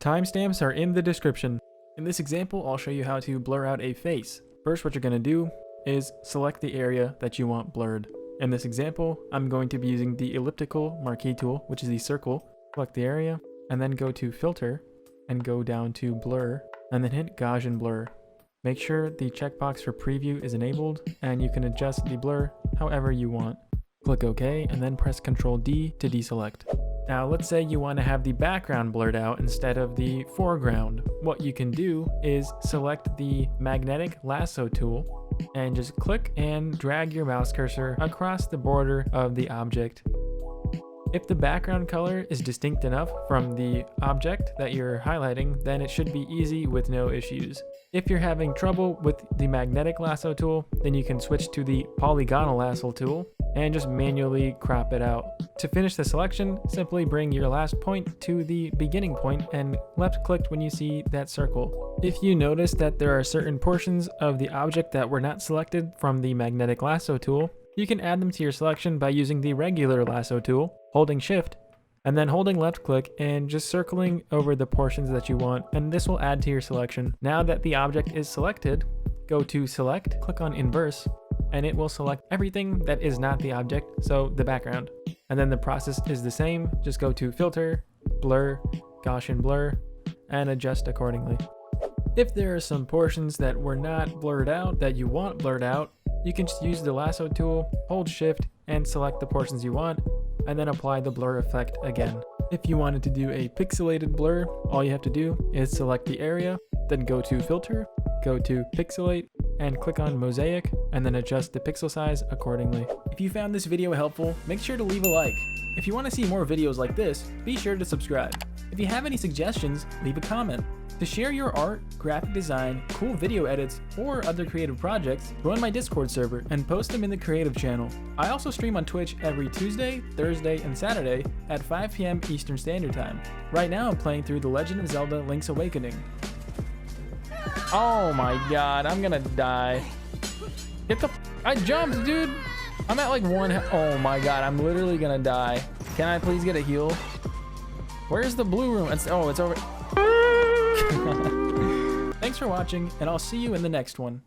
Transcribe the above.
Timestamps are in the description. In this example, I'll show you how to blur out a face. First, what you're going to do is select the area that you want blurred. In this example, I'm going to be using the elliptical marquee tool, which is the circle. Select the area, and then go to Filter, and go down to Blur, and then hit Gaussian Blur. Make sure the checkbox for Preview is enabled, and you can adjust the blur however you want. Click OK, and then press Ctrl D to deselect. Now let's say you want to have the background blurred out instead of the foreground. What you can do is select the magnetic lasso tool and just click and drag your mouse cursor across the border of the object. If the background color is distinct enough from the object that you're highlighting, then it should be easy with no issues. If you're having trouble with the magnetic lasso tool, then you can switch to the polygonal lasso tool and just manually crop it out. To finish the selection, simply bring your last point to the beginning point and left click when you see that circle. If you notice that there are certain portions of the object that were not selected from the magnetic lasso tool, you can add them to your selection by using the regular lasso tool, holding Shift, and then holding left click and just circling over the portions that you want, and this will add to your selection. Now that the object is selected, go to Select, click on Inverse, and it will select everything that is not the object, so the background. And then the process is the same, just go to Filter, Blur, Gaussian Blur, and adjust accordingly. If there are some portions that were not blurred out that you want blurred out, you can just use the lasso tool, hold Shift, and select the portions you want, and then apply the blur effect again. If you wanted to do a pixelated blur, all you have to do is select the area, then go to Filter, go to Pixelate, and click on Mosaic, and then adjust the pixel size accordingly. If you found this video helpful, make sure to leave a like. If you want to see more videos like this, be sure to subscribe. If you have any suggestions, leave a comment. To share your art, graphic design, cool video edits, or other creative projects, join my Discord server and post them in the creative channel. I also stream on Twitch every Tuesday, Thursday, and Saturday at 5 p.m. Eastern Standard Time. Right now I'm playing through The Legend of Zelda: Link's Awakening. Oh my god, I'm gonna die. I jumped, dude! I'm at like oh my god, I'm literally gonna die. Can I please get a heal? Where's the blue room? It's over. Thanks for watching, and I'll see you in the next one.